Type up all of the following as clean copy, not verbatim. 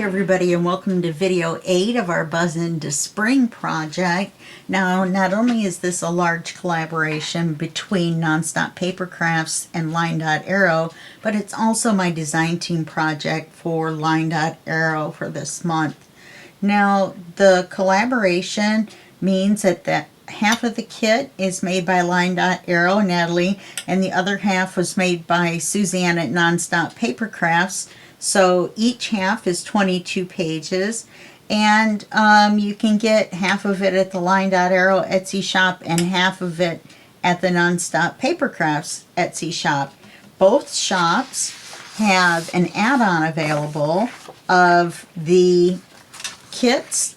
Hi everybody, and welcome to video 8 of our Buzz into Spring project. Now, not only is this a large collaboration between Nonstop Papercrafts and LineDotArrow, but it's also my design team project for LineDotArrow for this month. Now, the collaboration means that half of the kit is made by LineDotArrow, Natalie, and the other half was made by Suzanne at Nonstop Papercrafts. So each half is 22 pages, and you can get half of it at the LineDotArrow Etsy shop and half of it at the Nonstop Papercrafts Etsy shop. Both shops have an add-on available of the kits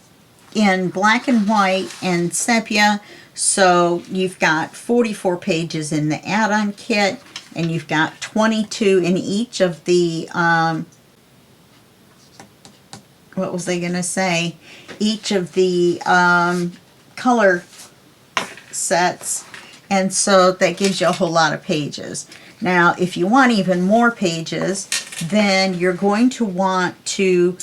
in black and white and sepia. So you've got 44 pages in the add-on kit, and you've got 22 in each of the what was I going to say? Each of the color sets, and so that gives you a whole lot of pages. Now, if you want even more pages, then you're going to want to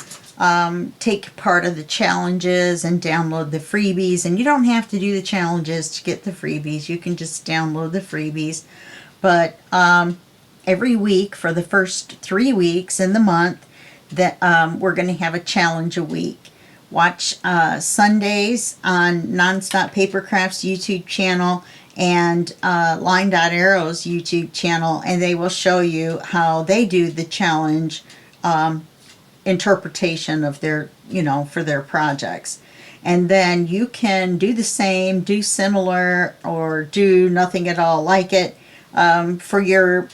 take part of the challenges and download the freebies. And you don't have to do the challenges to get the freebies. You can just download the freebies. But every week for the first 3 weeks in the month, that we're going to have a challenge a week. Watch Sundays on Nonstop Papercrafts YouTube channel and LineDotArrow's YouTube channel, and they will show you how they do the challenge interpretation of their, for their projects. And then you can do the same, do similar, or do nothing at all like it for your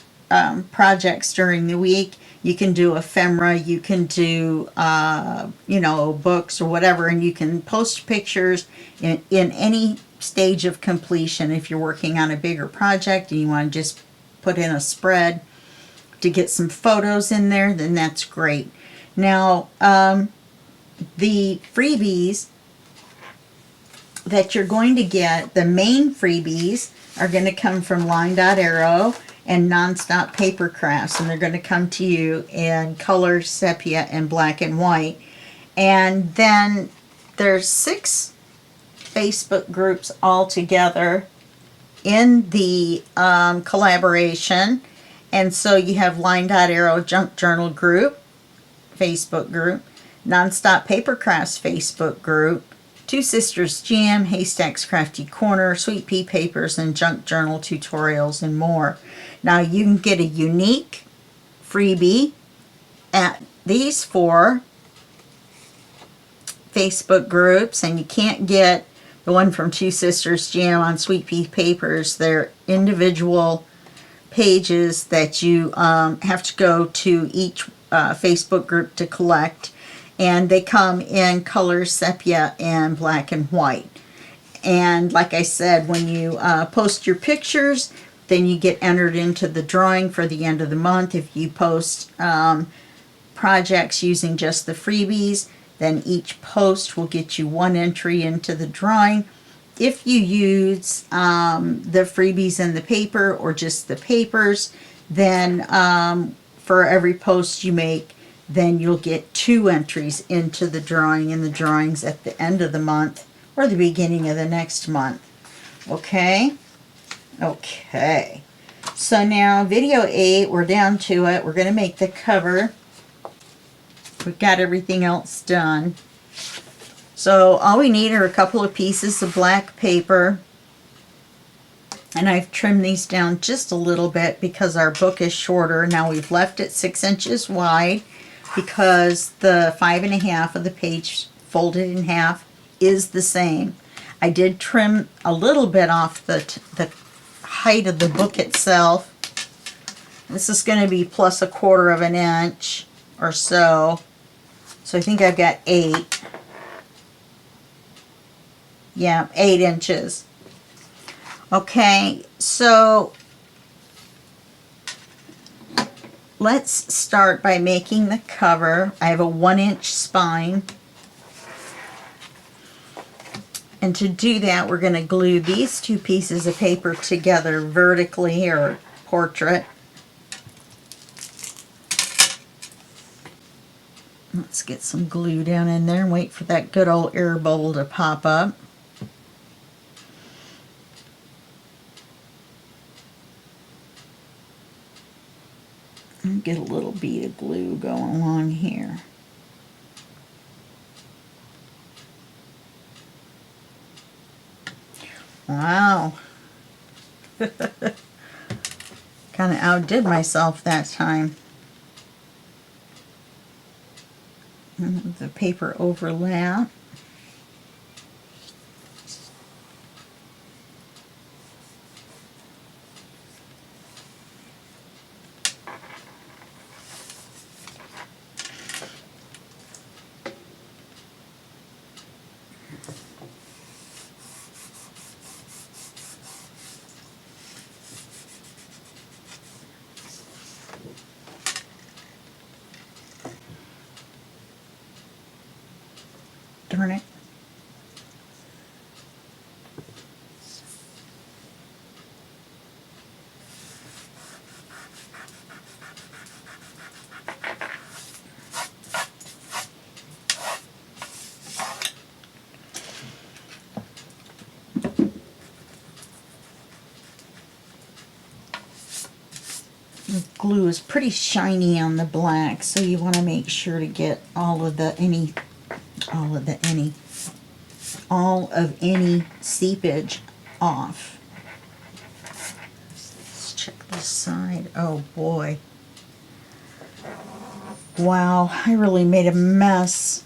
projects during the week. You can do ephemera, you can do, books or whatever, and you can post pictures in any stage of completion. If you're working on a bigger project and you want to just put in a spread to get some photos in there, then that's great. Now, the freebies that you're going to get, the main freebies, are going to come from LineDotArrow and Nonstop Papercrafts, and they're going to come to you in color, sepia, and black and white. And then there's 6 Facebook groups all together in the collaboration. And so you have LineDotArrow Junk Journal group, Facebook group, Nonstop Papercrafts Facebook group, TwosistersJam, Haystacks Crafty Corner, Sweet Pea Papers, and Junk Journal tutorials, and more. Now you can get a unique freebie at these 4 Facebook groups, and you can't get the one from TwosistersJam on Sweet Pea Papers. They're individual pages that you have to go to each Facebook group to collect, and they come in color, sepia, and black and white. And like I said, when you post your pictures, then you get entered into the drawing for the end of the month. If you post projects using just the freebies, then each post will get you 1 entry into the drawing. If you use the freebies and the paper, or just the papers, then for every post you make, then you'll get 2 entries into the drawing, and the drawings at the end of the month or the beginning of the next month. Okay? Okay. So now video 8, we're down to it. We're going to make the cover. We've got everything else done. So all we need are a couple of pieces of black paper. And I've trimmed these down just a little bit because our book is shorter. Now we've left it 6 inches wide because the 5.5 of the page folded in half is the same. I did trim a little bit off the height of the book itself. This is going to be plus 1/4 of an inch or so. So I think I've got 8. Yeah, 8 inches. Okay, so let's start by making the cover. I have a 1-inch spine. And to do that, we're going to glue these 2 pieces of paper together vertically, or portrait. Let's get some glue down in there and wait for that good old air bubble to pop up. And get a little bead of glue going along here. Wow. Kind of outdid myself that time. And the paper overlap. Darn it. The glue is pretty shiny on the black, so you want to make sure to get all of any seepage off. Let's check this side. Oh boy. Wow, I really made a mess.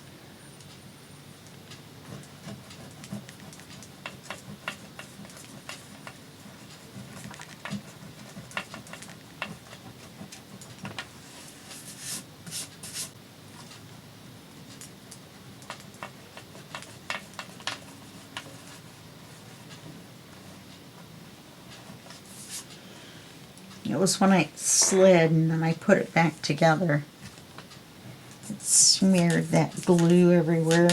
It was when I slid and then I put it back together. It smeared that glue everywhere.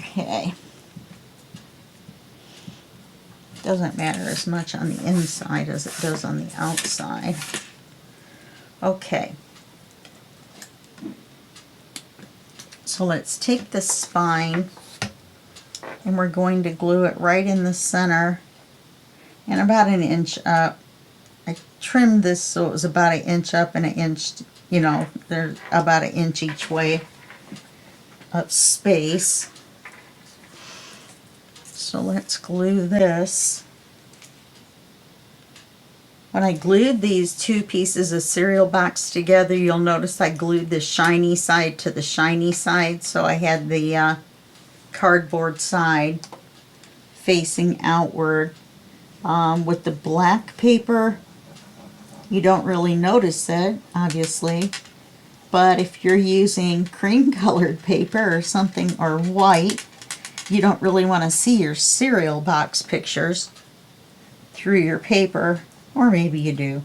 Okay. Doesn't matter as much on the inside as it does on the outside. Okay. So let's take the spine and we're going to glue it right in the center and about an inch up. I trimmed this so it was about an inch up and an inch, you know, there's about an inch each way of space. So let's glue this. When I glued these two pieces of cereal box together, you'll notice I glued the shiny side to the shiny side, so I had the cardboard side facing outward. With the black paper, you don't really notice it, obviously, but if you're using cream colored paper or something, or white, you don't really want to see your cereal box pictures through your paper. Or maybe you do.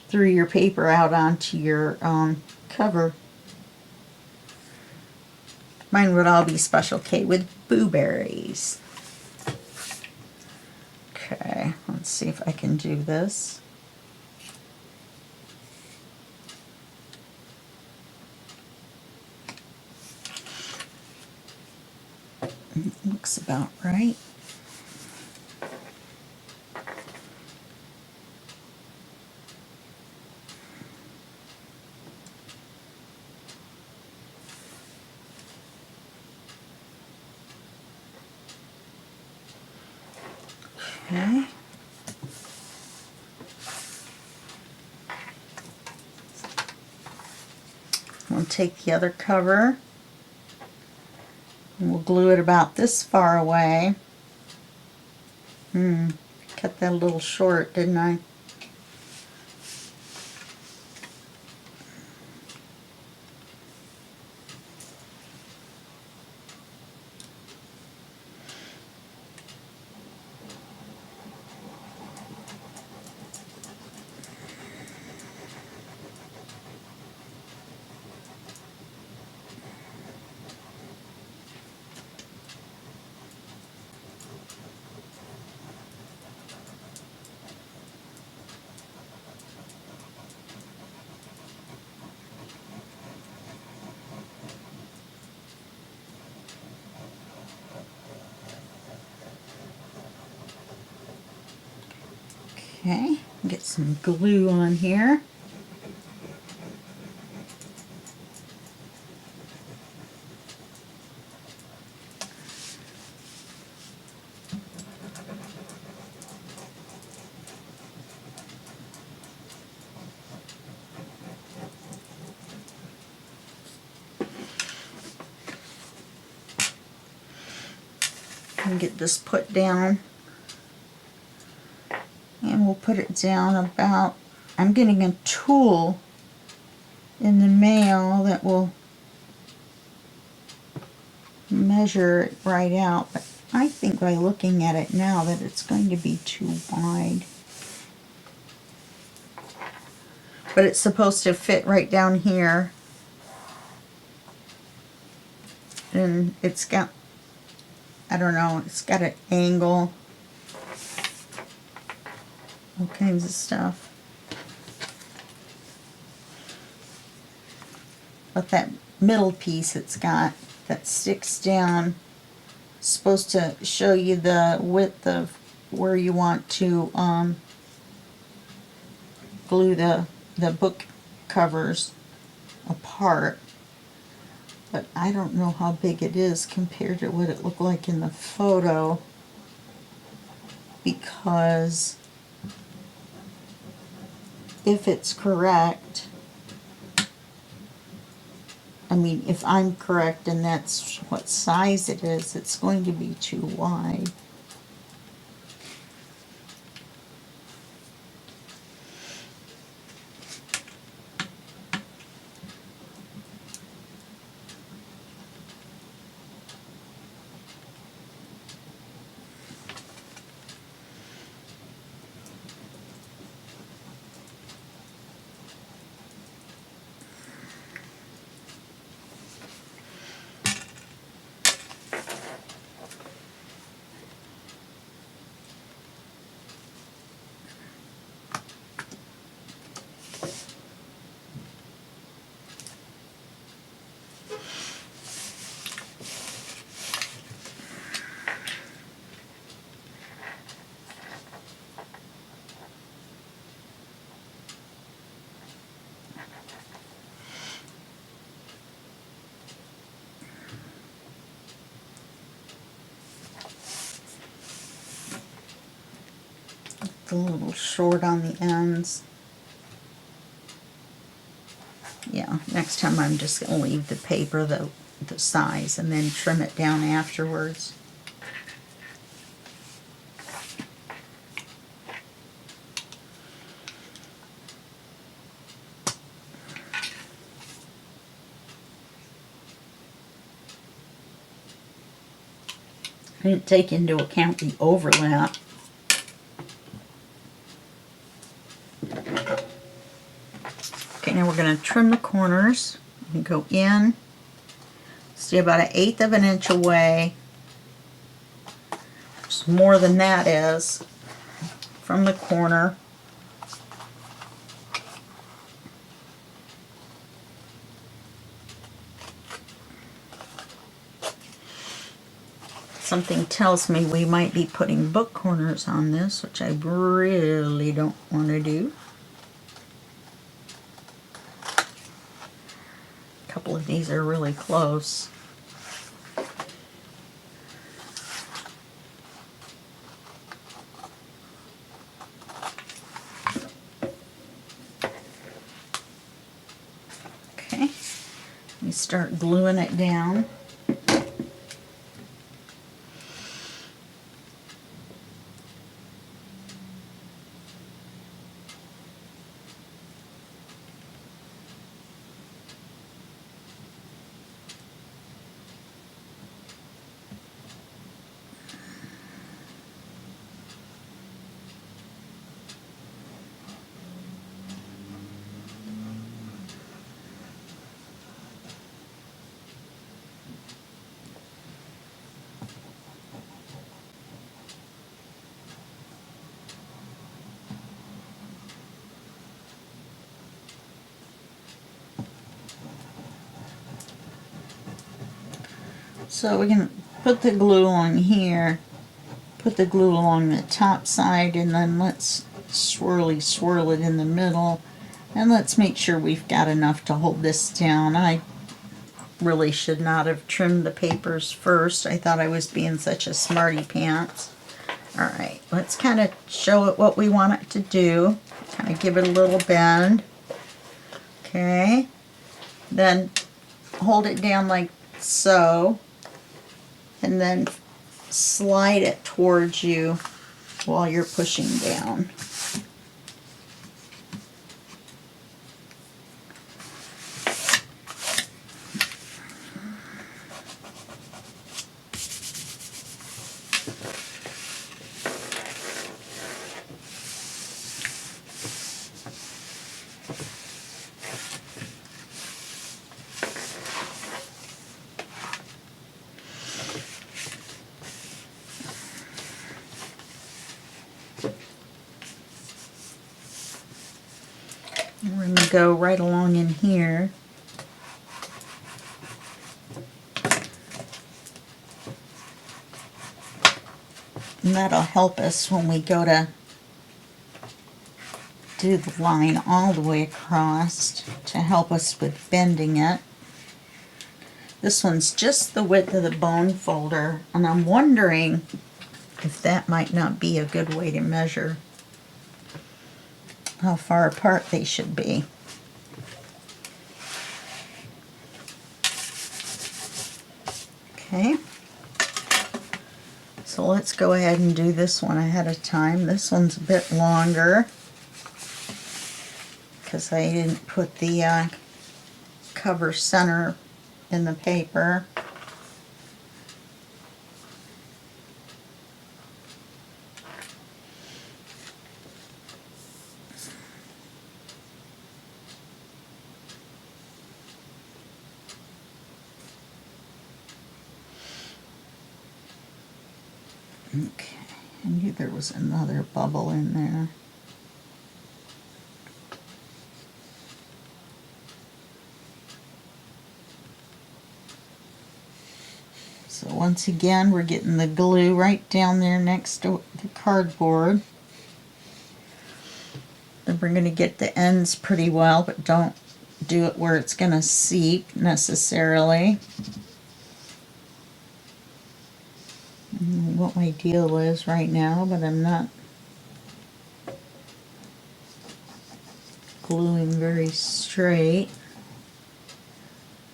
Threw your paper out onto your cover. Mine would all be Special K with blueberries. Okay, let's see if I can do this. Looks about right. Okay. We'll take the other cover and we'll glue it about this far away. Cut that a little short, didn't I? Okay, get some glue on here. And get this put down. And we'll put it down about, I'm getting a tool in the mail that will measure it right out, but I think by looking at it now that it's going to be too wide. But it's supposed to fit right down here. And it's got, I don't know, it's got an angle. All kinds of stuff. But that middle piece it's got that sticks down is supposed to show you the width of where you want to glue the book covers apart. But I don't know how big it is compared to what it looked like in the photo, because if it's correct, I mean, if I'm correct and that's what size it is, it's going to be too wide. A little short on the ends. Yeah, next time I'm just going to leave the paper the size and then trim it down afterwards. I didn't take into account the overlap. Okay, now we're going to trim the corners and go in, stay about 1/8 of an inch away, just more than that is, from the corner. Something tells me we might be putting book corners on this, which I really don't want to do. A couple of these are really close. Okay, let me start gluing it down. So we're going to put the glue on here, put the glue along the top side, and then let's swirl it in the middle. And let's make sure we've got enough to hold this down. I really should not have trimmed the papers first. I thought I was being such a smarty pants. Alright, let's kind of show it what we want it to do. Kind of give it a little bend. Okay. Then hold it down like so. And then slide it towards you while you're pushing down. We're going to go right along in here. And that'll help us when we go to do the line all the way across to help us with bending it. This one's just the width of the bone folder, and I'm wondering if that might not be a good way to measure how far apart they should be. Okay, so let's go ahead and do this one ahead of time. This one's a bit longer because I didn't put the cover center in the paper. Okay, I knew there was another bubble in there. So once again, we're getting the glue right down there next to the cardboard. Then we're going to get the ends pretty well, but don't do it where it's going to seep necessarily. I don't know what my deal is right now, but I'm not gluing very straight.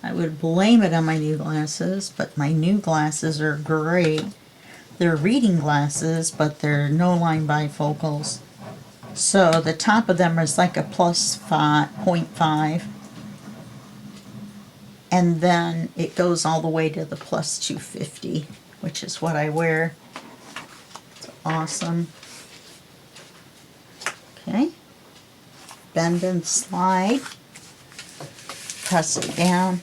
I would blame it on my new glasses, but my new glasses are great. They're reading glasses, but they're no line bifocals. So the top of them is like a plus 0.5. And then it goes all the way to the plus 250, which is what I wear. It's awesome. Okay. Bend and slide. Press it down.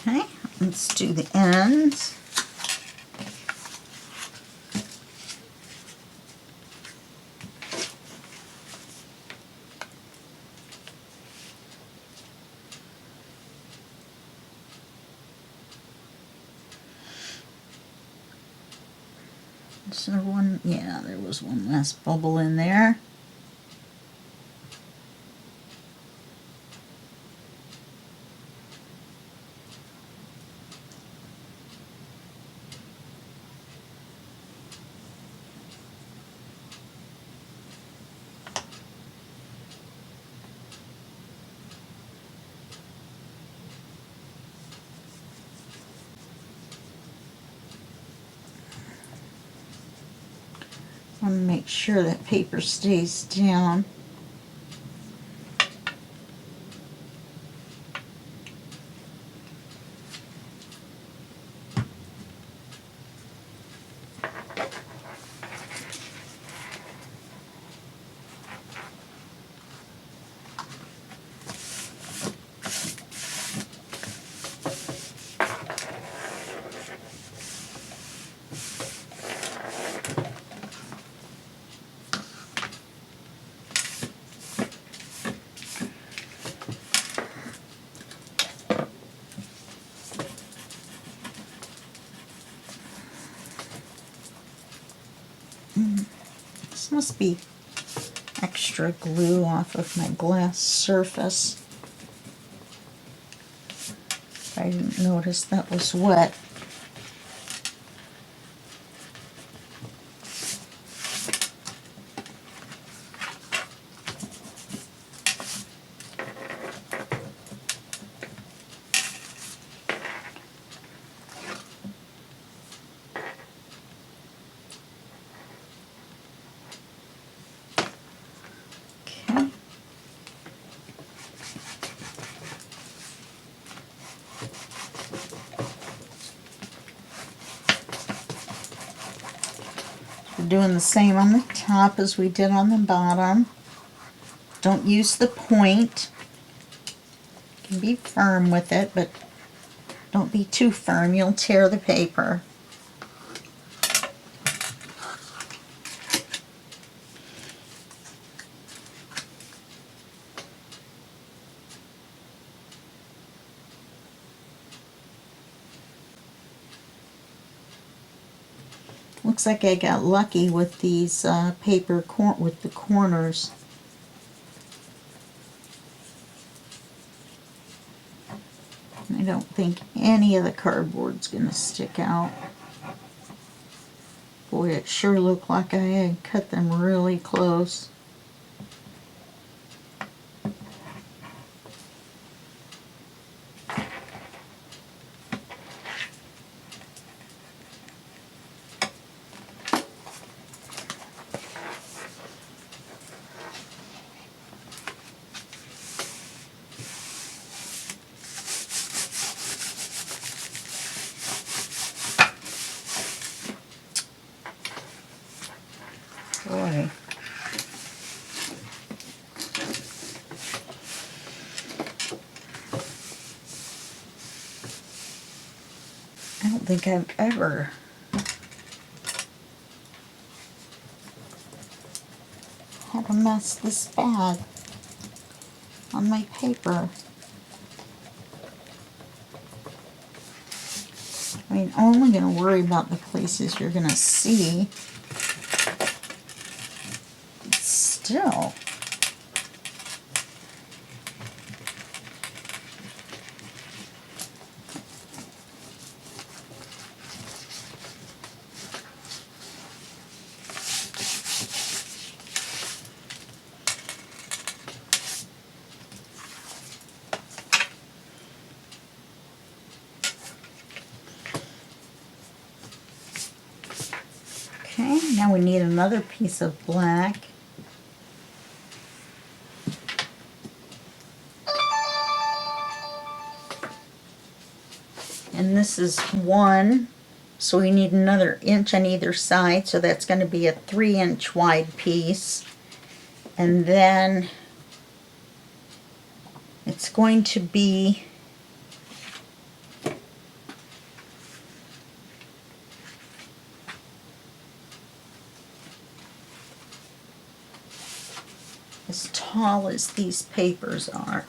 Okay, let's do the ends. Is there one? Yeah, there was one last bubble in there. I want to make sure that paper stays down. must be extra glue off of my glass surface. I didn't notice that was wet. Okay. We're doing the same on the top as we did on the bottom. Don't use the point. You can be firm with it, but don't be too firm. You'll tear the paper. Looks like I got lucky with these paper with the corners. I don't think any of the cardboard's going to stick out. Boy, it sure looked like I had cut them really close. Boy. I don't think I've ever had a mess this bad on my paper. I mean, I'm only going to worry about the places you're going to see. Still. Okay, now we need another piece of black. And this is 1, so we need another inch on either side, so that's going to be a 3-inch wide piece. And then it's going to be as tall as these papers are.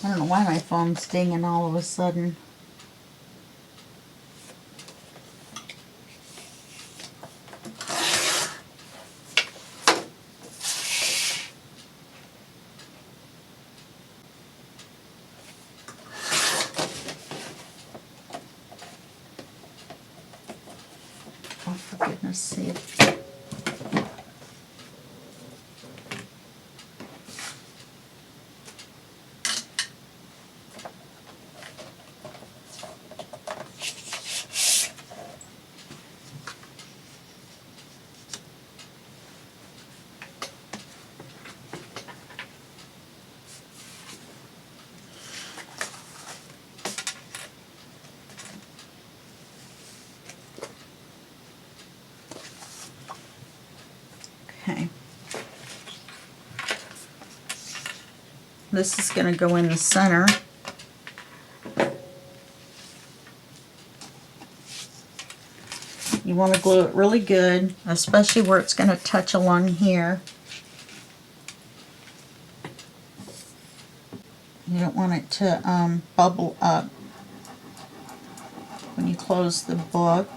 I don't know why my phone's dinging all of a sudden. Oh, for goodness sake. Okay. This is going to go in the center. You want to glue it really good, especially where it's going to touch along here. You don't want it to bubble up when you close the book.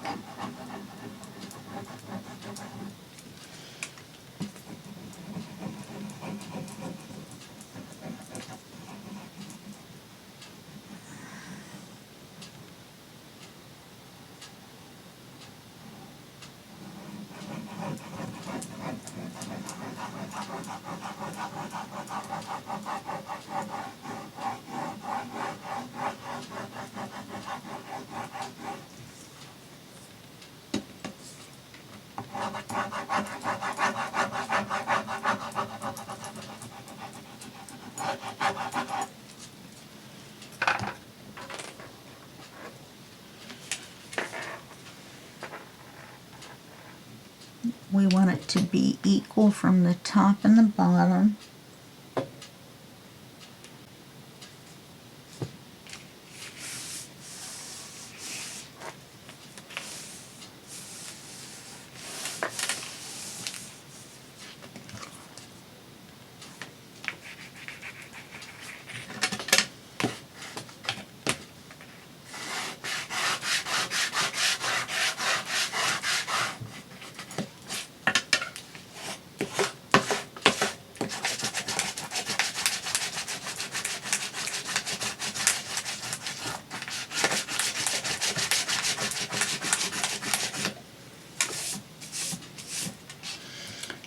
We want it to be equal from the top and the bottom.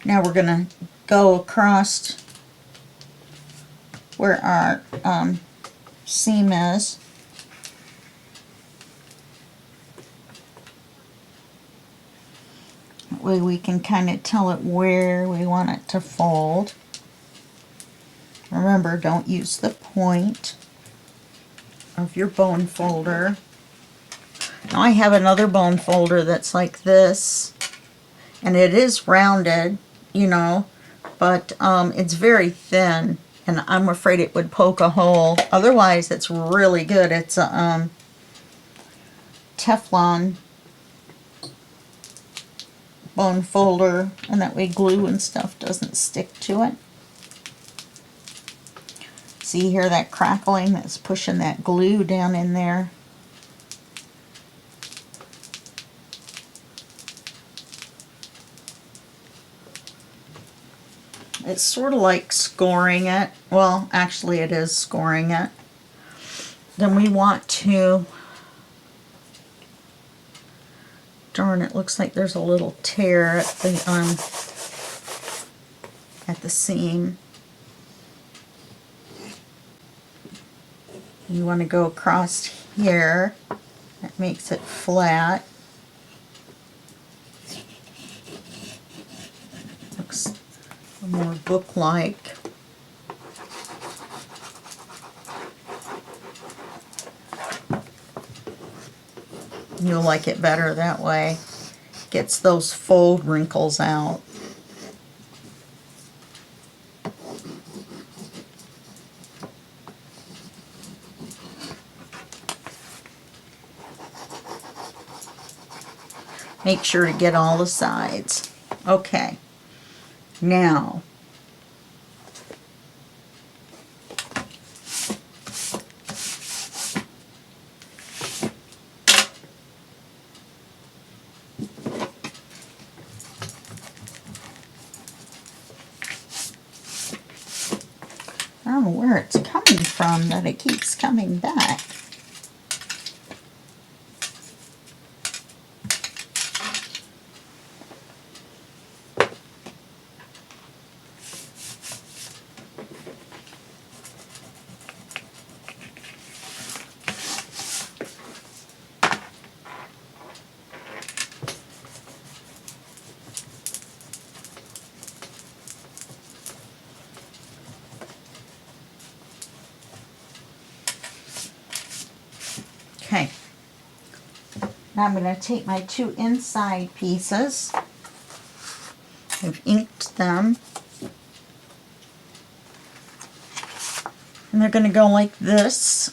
Now we're going to go across where our seam is. That way we can kind of tell it where we want it to fold. Remember, don't use the point of your bone folder. Now I have another bone folder that's like this, and it is rounded, you know, but it's very thin, and I'm afraid it would poke a hole. Otherwise, it's really good. It's a Teflon bone folder, and that way glue and stuff doesn't stick to it. See here that crackling that's pushing that glue down in there? It's sort of like scoring it. Well, actually it is scoring it. Then we want to, darn, it looks like there's a little tear at the seam. You want to go across here. That makes it flat. Looks more book-like. You'll like it better that way. Gets those fold wrinkles out. Make sure to get all the sides. Okay. Now, I don't know where it's coming from that it keeps coming back. Okay, now I'm going to take my two inside pieces. I've inked them, and they're going to go like this.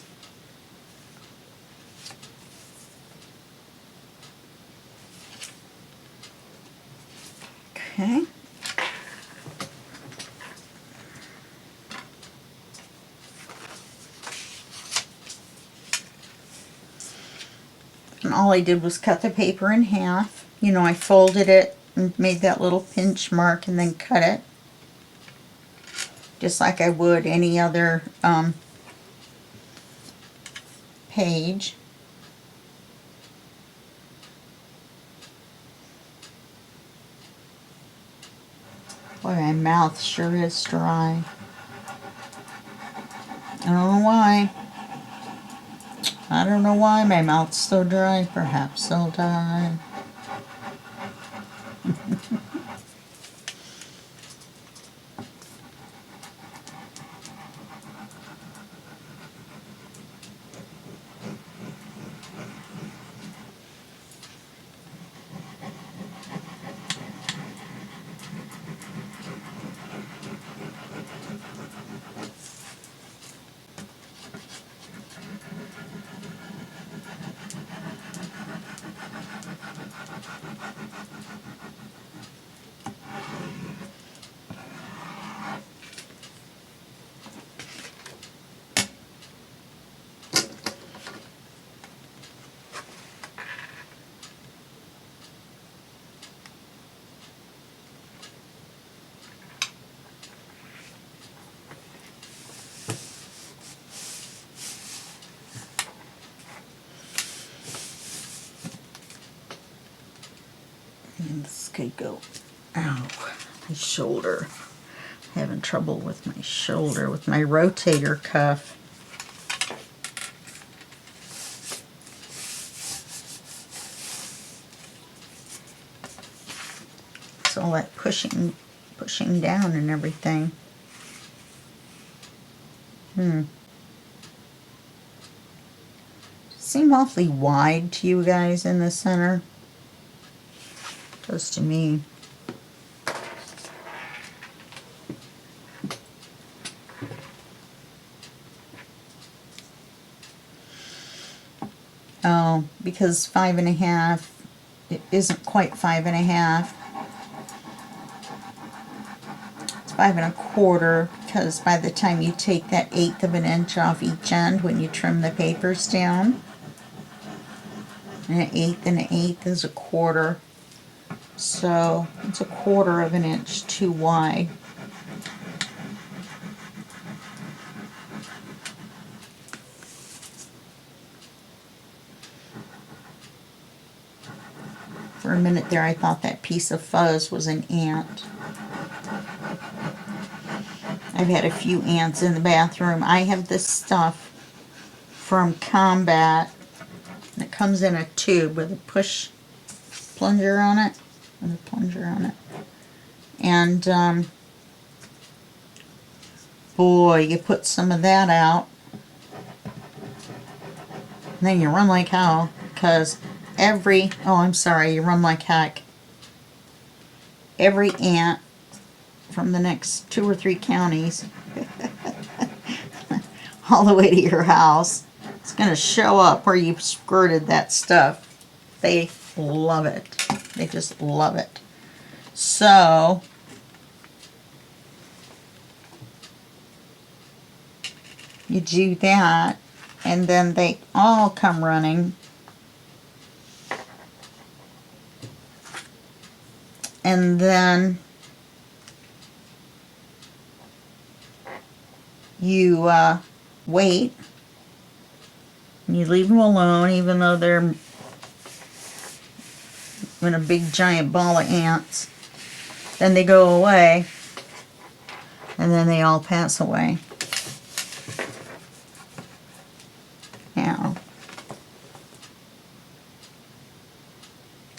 Okay. And all I did was cut the paper in half. You know, I folded it and made that little pinch mark and then cut it. Just like I would any other page. Boy, my mouth sure is dry. I don't know why. I don't know why my mouth's so dry. Perhaps I'll die. And this could go. Ow, my shoulder. Having trouble with my shoulder with my rotator cuff. It's all that pushing down and everything. Seem awfully wide to you guys in the center. Does to me. Oh, because 5.5, it isn't quite 5.5. It's 5.25, because by the time you take that 1/8 of an inch off each end when you trim the papers down, and 1/8 and 1/8 is 1/4. So it's 1/4 of an inch too wide. For a minute there I thought that piece of fuzz was an ant. I've had a few ants in the bathroom. I have this stuff from Combat. It comes in a tube with a push plunger on it. And boy, you put some of that out, and then you run like hell, because you run like heck. Every ant from the next 2 or 3 counties all the way to your house is going to show up where you've squirted that stuff. They love it. They just love it. So you do that, and then they all come running. And then you wait, and you leave them alone, even though they're in a big giant ball of ants. Then they go away, and then they all pass away. Now,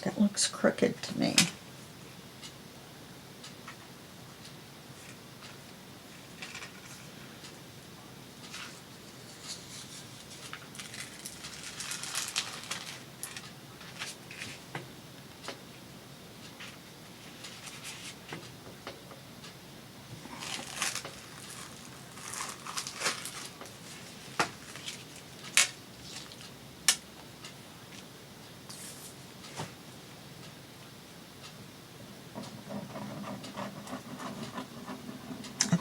that looks crooked to me.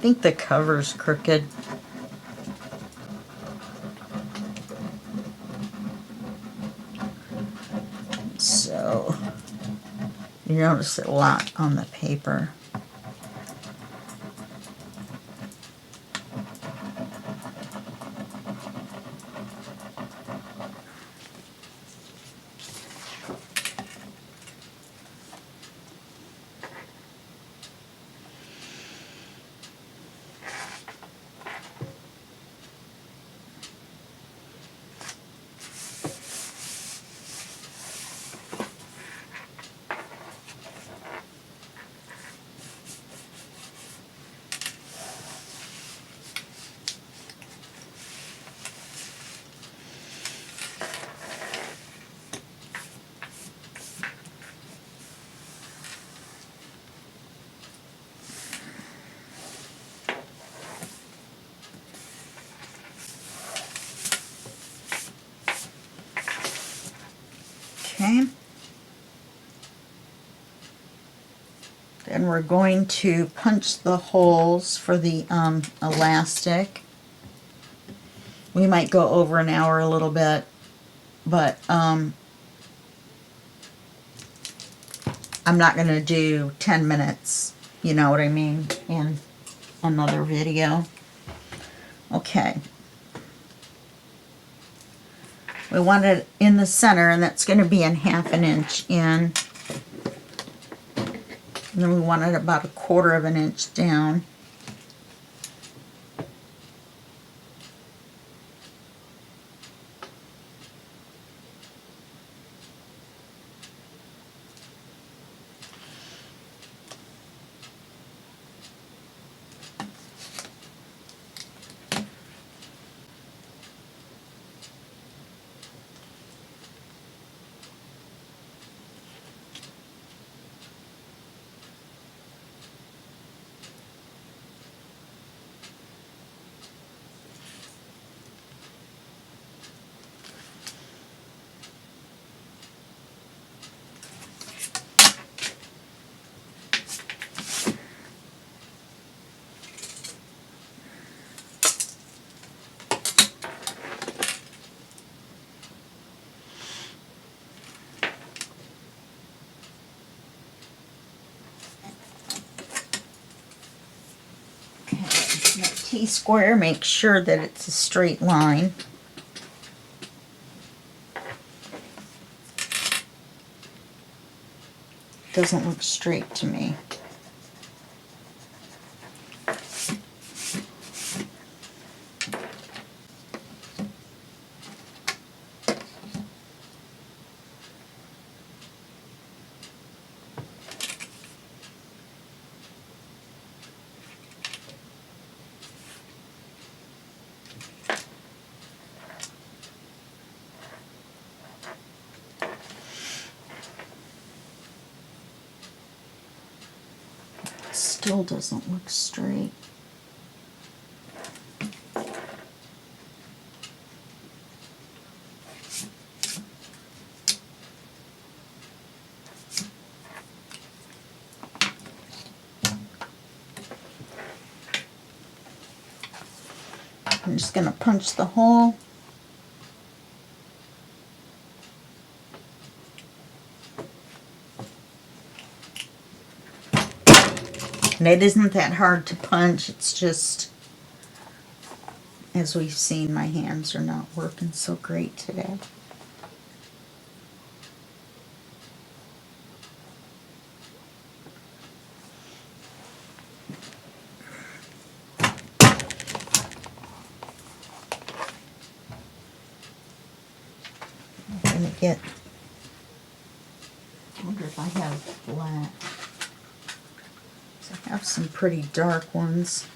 think the cover's crooked. So you notice it a lot on the paper. Okay. Then we're going to punch the holes for the elastic. We might go over an hour a little bit, but I'm not going to do 10 minutes, you know what I mean, in another video. Okay. We want it in the center, and that's going to be in 1/2 inch in. And then we want it about 1/4 inch down. T-square, make sure that it's a straight line. Doesn't look straight to me. Still doesn't look straight. I'm just going to punch the hole. And it isn't that hard to punch, it's just, as we've seen, my hands are not working so great today. I'm going to get, I wonder if I have black. I have some pretty dark ones.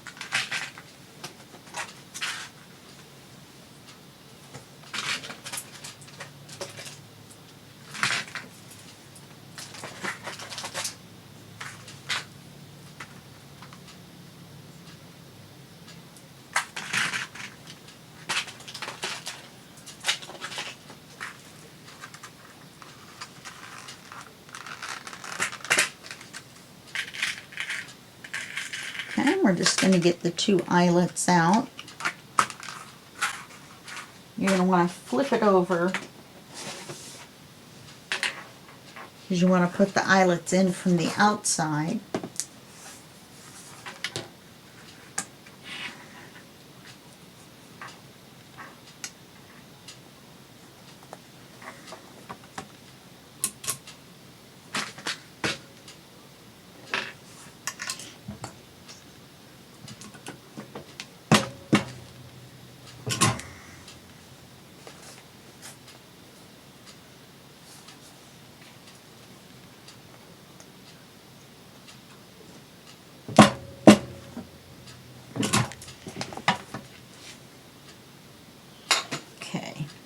we're just going to get the 2 eyelets out. You're going to want to flip it over because you want to put the eyelets in from the outside.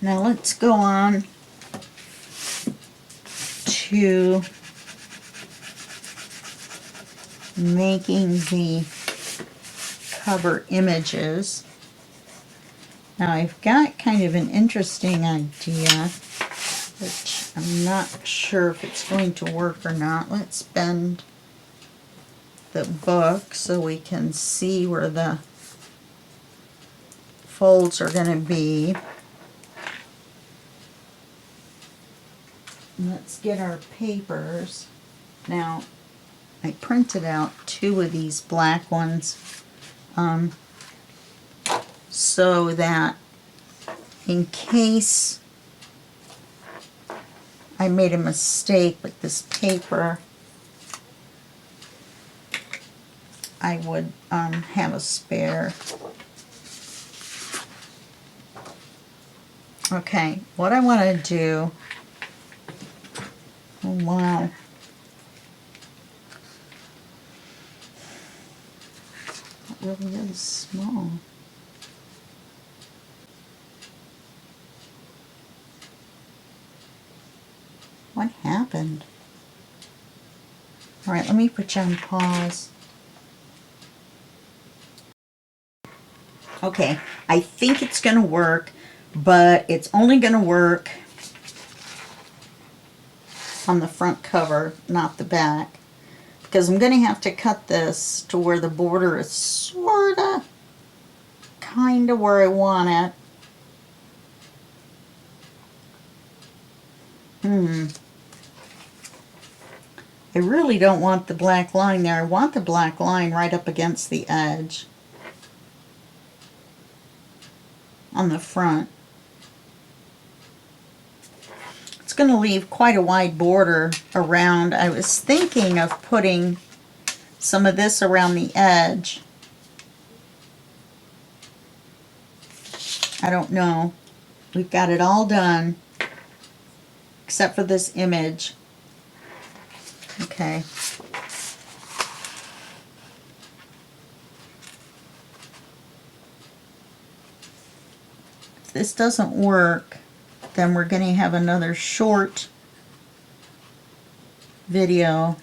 Now let's go on to making the cover images. Now I've got kind of an interesting idea, which I'm not sure if it's going to work or not. Let's bend the book so we can see where the folds are going to be. Let's get our papers. Now, I printed out 2 of these black ones so that in case I made a mistake with this paper, I would have a spare. Okay, what I want to do. Oh, wow. That really is small. What happened? All right, let me put you on pause. Okay, I think it's going to work, but it's only going to work on the front cover, not the back, because I'm going to have to cut this to where the border is sorta, kinda where I want it. I really don't want the black line there. I want the black line right up against the edge on the front. It's going to leave quite a wide border around. I was thinking of putting some of this around the edge. I don't know. We've got it all done except for this image. Okay. If this doesn't work, then we're going to have another short video.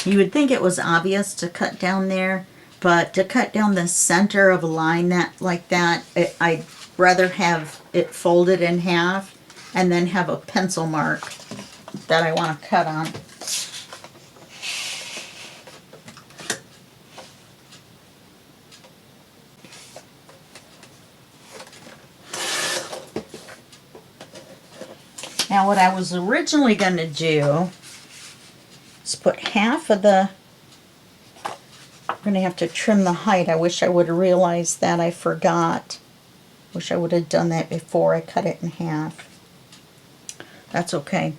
You would think it was obvious to cut down there, but to cut down the center of a line like that, I'd rather have it folded in half and then have a pencil mark that I want to cut on. Now what I was originally going to do is put half of the, I'm going to have to trim the height. I wish I would have realized that. I forgot. Wish I would have done that before I cut it in half. That's okay.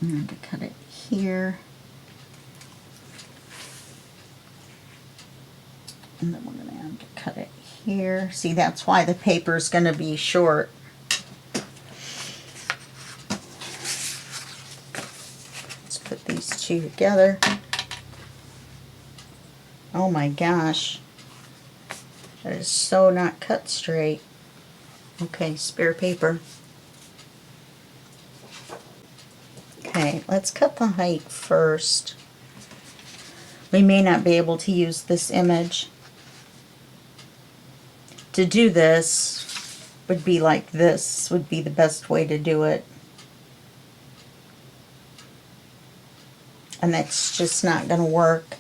I'm going to cut it here. And then we're going to have to cut it here. See, that's why the paper is going to be short. Let's put these 2 together. Oh my gosh. That is so not cut straight. Okay, spare paper. Okay, let's cut the height first. We may not be able to use this image. To do this would be like this, would be the best way to do it. And that's just not going to work.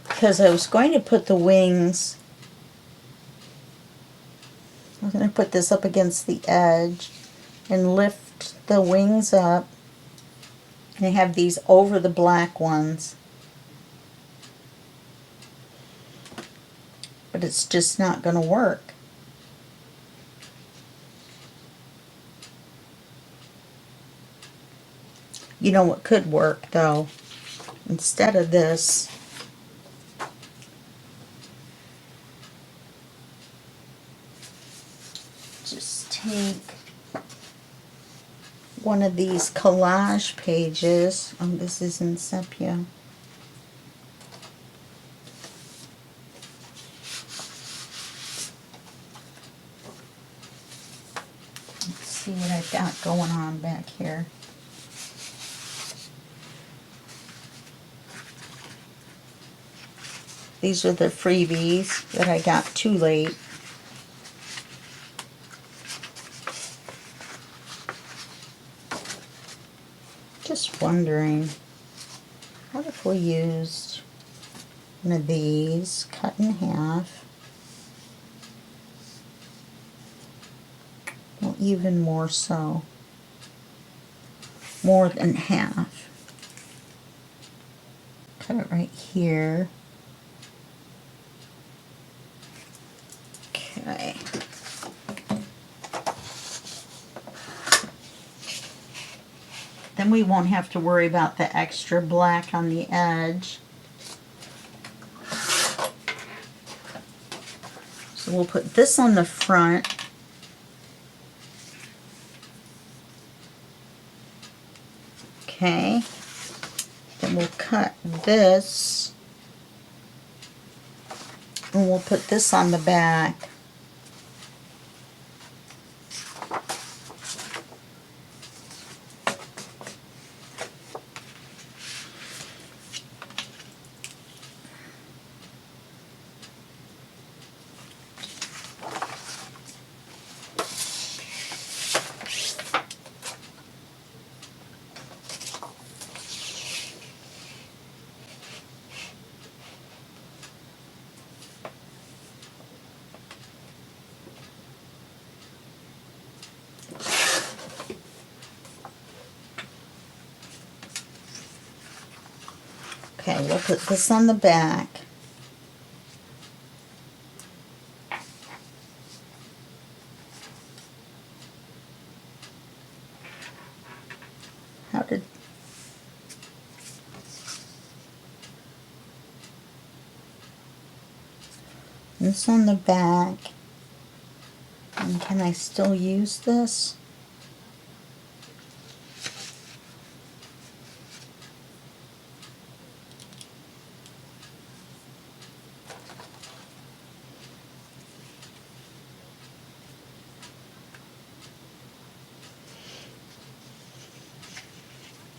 Because I was going to put the wings, I'm going to put this up against the edge and lift the wings up and have these over the black ones. But it's just not going to work. You know what could work though? Instead of this, just take one of these collage pages. Oh, this is in Sepia. Let's see what I've got going on back here. These are the freebies that I got too late. Just wondering, what if we used one of these, cut in half, well, even more so, more than half. Cut it right here. Okay. Then we won't have to worry about the extra black on the edge. So we'll put this on the front. Okay. Then we'll cut this. And we'll put this on the back. Okay, we'll put this on the back. How did... This on the back. And can I still use this?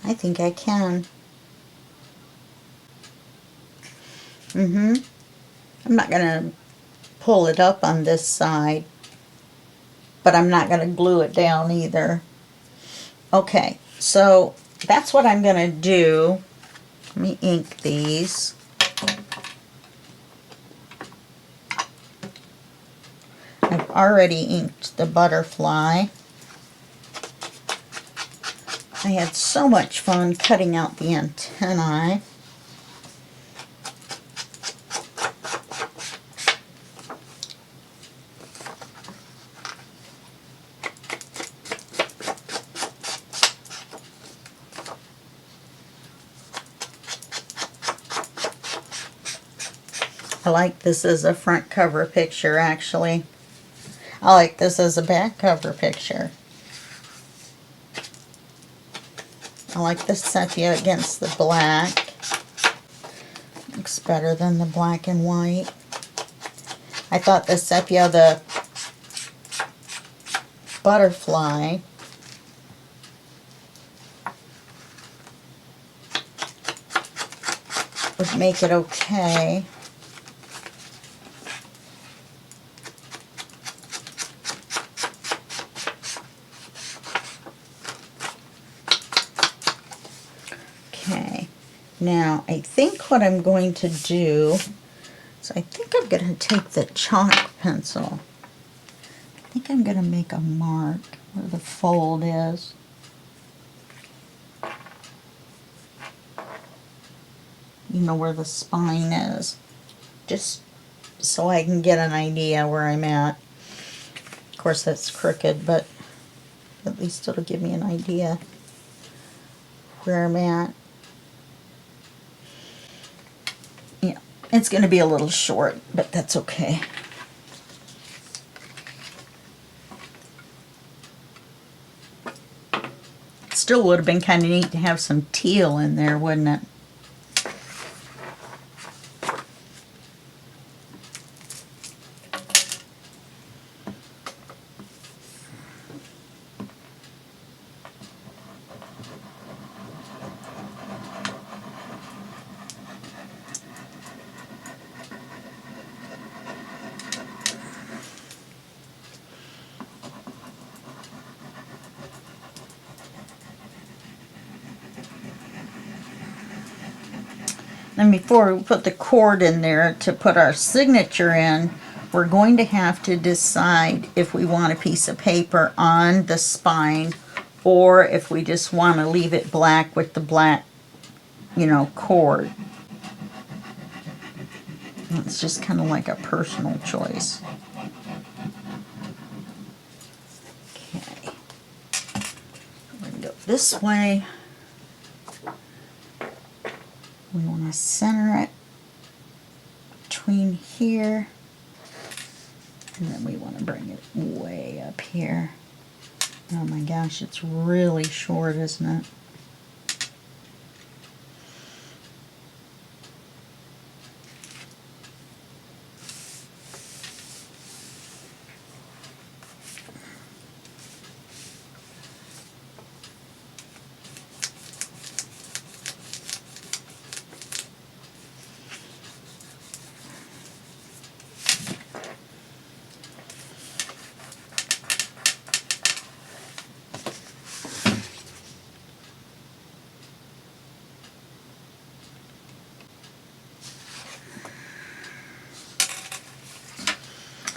I think I can. I'm not going to pull it up on this side, but I'm not going to glue it down either. Okay, so that's what I'm going to do. Let me ink these. I've already inked the butterfly. I had so much fun cutting out the antennae. I like this as a front cover picture, actually. I like this as a back cover picture. I like the sepia against the black. Looks better than the black and white. I thought the sepia, the butterfly, would make it okay. Okay, now I think what I'm going to do is I think I'm going to take the chalk pencil. I think I'm going to make a mark where the fold is. You know, where the spine is. Just so I can get an idea where I'm at. Of course that's crooked, but at least it'll give me an idea where I'm at. Yeah, it's going to be a little short, but that's okay. Still would have been kind of neat to have some teal in there, wouldn't it? And before we put the cord in there to put our signature in, we're going to have to decide if we want a piece of paper on the spine or if we just want to leave it black with the black, you know, cord. It's just kind of like a personal choice. Okay. We're going to go this way. We want to center it between here, and then we want to bring it way up here. Oh my gosh, it's really short, isn't it?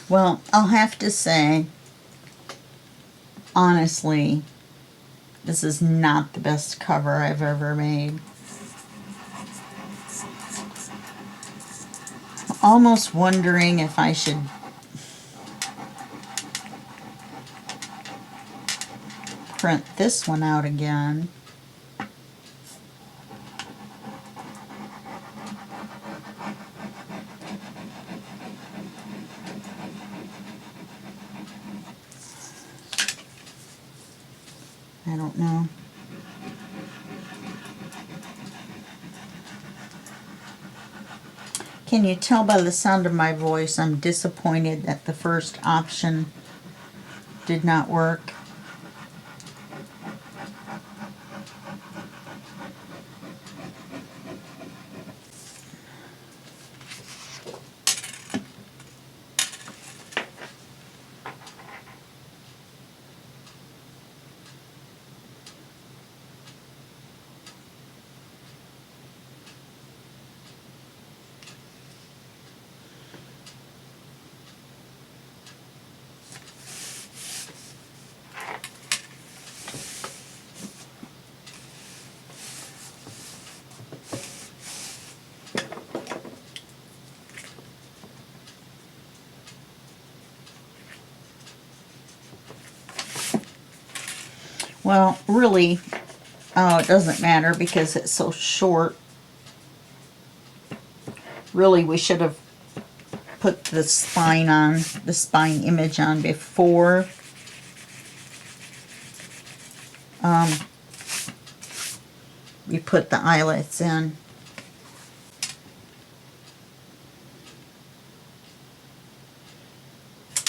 Well, I'll have to say, honestly, this is not the best cover I've ever made. I'm almost wondering if I should print this one out again. I don't know. Can you tell by the sound of my voice I'm disappointed that the first option did not work? Well, really, it doesn't matter because it's so short. Really, we should have put the spine on, the spine image on before we put the eyelets in.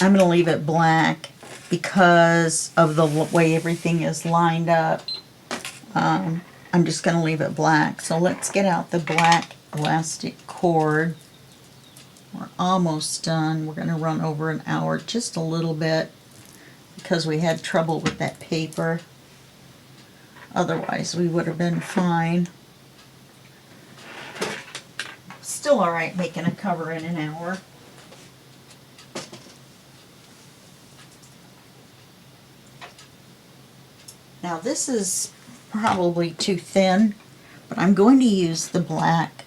I'm going to leave it black because of the way everything is lined up. I'm just going to leave it black. So let's get out the black elastic cord. We're almost done. We're going to run over an hour just a little bit because we had trouble with that paper. Otherwise we would have been fine. Still alright making a cover in an hour. Now this is probably too thin, but I'm going to use the black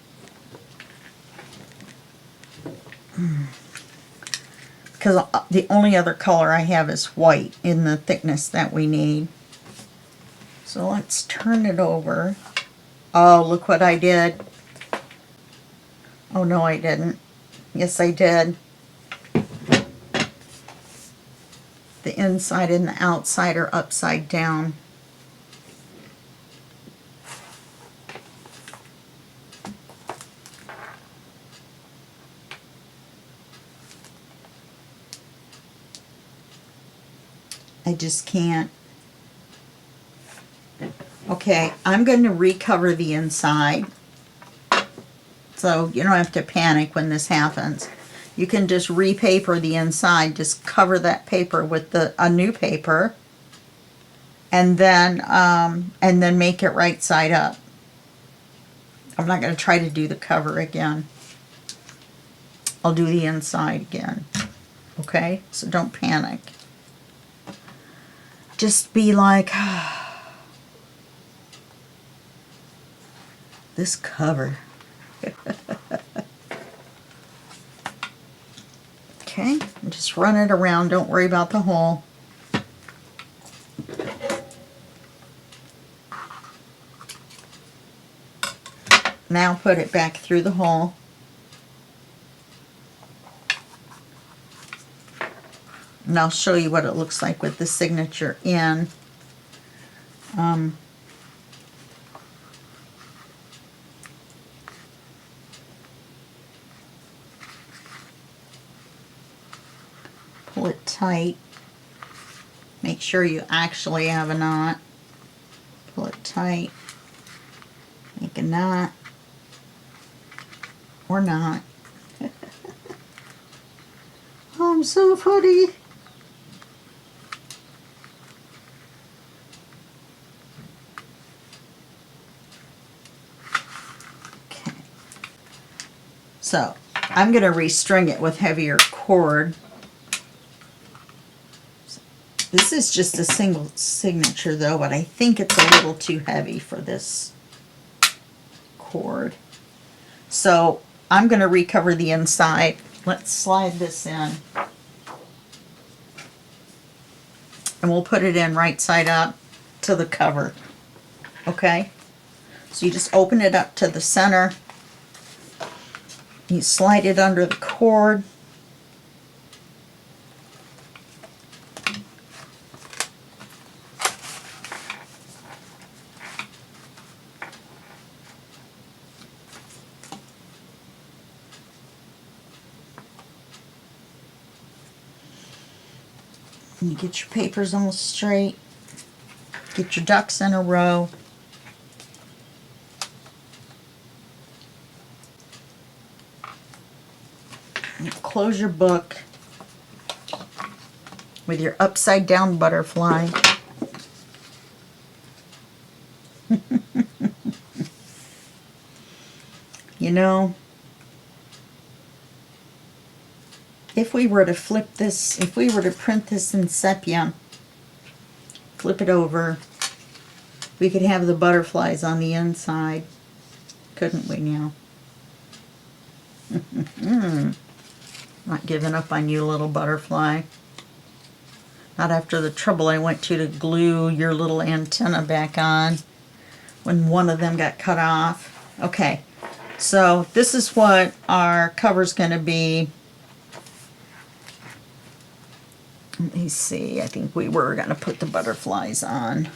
because the only other color I have is white in the thickness that we need. So let's turn it over. Oh, look what I did. Oh no, I didn't. Yes, I did. The inside and the outside are upside down. I just can't. Okay, I'm going to recover the inside. So you don't have to panic when this happens. You can just repaper the inside. Just cover that paper with a new paper, and then make it right side up. I'm not going to try to do the cover again. I'll do the inside again. Okay, so don't panic. Just be like, this cover. Okay, just run it around. Don't worry about the hole. Now put it back through the hole. And I'll show you what it looks like with the signature in. Pull it tight. Make sure you actually have a knot. Pull it tight. Make a knot. Or not. I'm so funny. Okay. So, I'm going to restring it with heavier cord. This is just a single signature though, but I think it's a little too heavy for this cord. So I'm going to recover the inside. Let's slide this in. And we'll put it in right side up to the cover. Okay? So you just open it up to the center. You slide it under the cord. And you get your papers all straight. Get your ducks in a row. And close your book with your upside down butterfly. You know, if we were to flip this, if we were to print this in Sepia, flip it over, we could have the butterflies on the inside, couldn't we now? Not giving up on you, little butterfly. Not after the trouble I went to glue your little antenna back on when one of them got cut off. Okay, so this is what our cover's going to be. Let me see, I think we were going to put the butterflies on.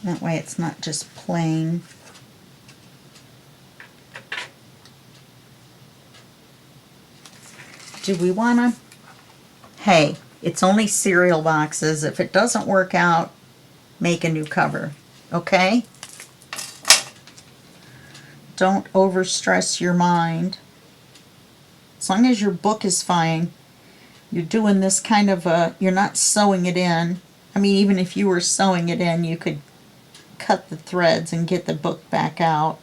That way it's not just plain. Do we want to? Hey, it's only cereal boxes. If it doesn't work out, make a new cover. Okay? Don't overstress your mind. As long as your book is fine, you're doing this kind of you're not sewing it in. I mean, even if you were sewing it in, you could cut the threads and get the book back out.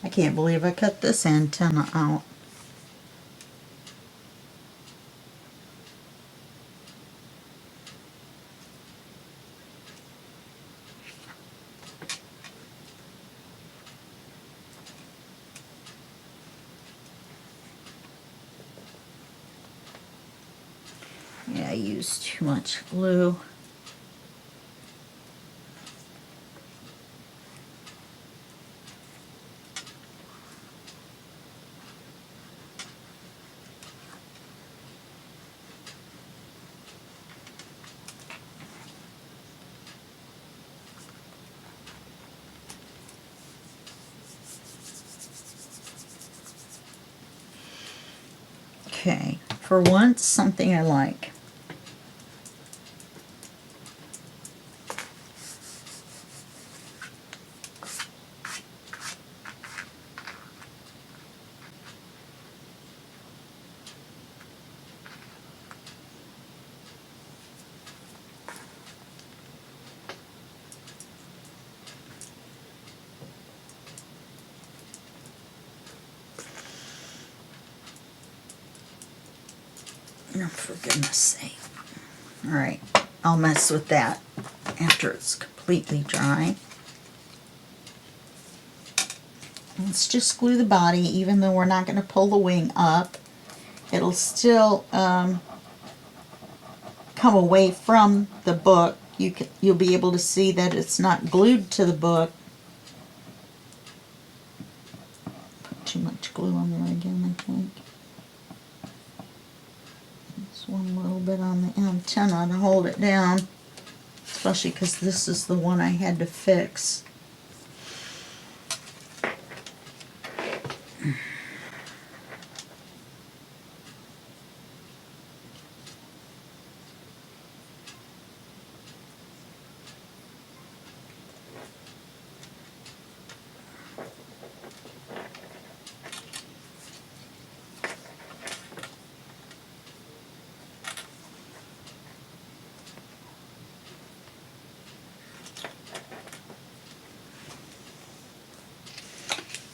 I can't believe I cut this antenna out. Yeah, I used too much glue. Okay, for once, something I like. Oh, for goodness sake. Alright, I'll mess with that after it's completely dry. Let's just glue the body, even though we're not going to pull the wing up. It'll still come away from the book. You'll be able to see that it's not glued to the book. Put too much glue on there again, I think. Just one little bit on the antenna to hold it down, especially because this is the one I had to fix.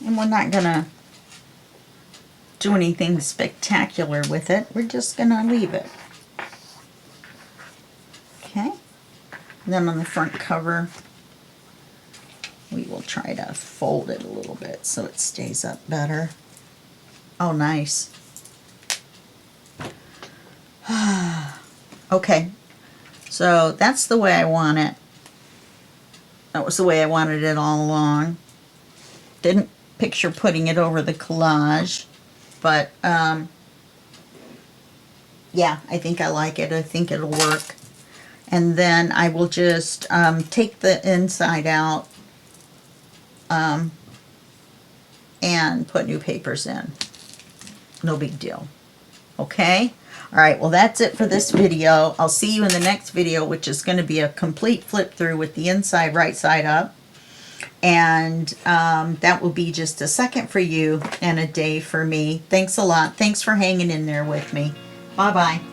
And we're not going to do anything spectacular with it. We're just going to leave it. Okay? And then on the front cover, we will try to fold it a little bit so it stays up better. Oh, nice. Okay. So that's the way I want it. That was the way I wanted it all along. Didn't picture putting it over the collage, but yeah, I think I like it. I think it'll work. And then I will just take the inside out and put new papers in. No big deal. Okay? Alright, well that's it for this video. I'll see you in the next video, which is going to be a complete flip through with the inside right side up. And that will be just a second for you and a day for me. Thanks a lot. Thanks for hanging in there with me. Bye-bye.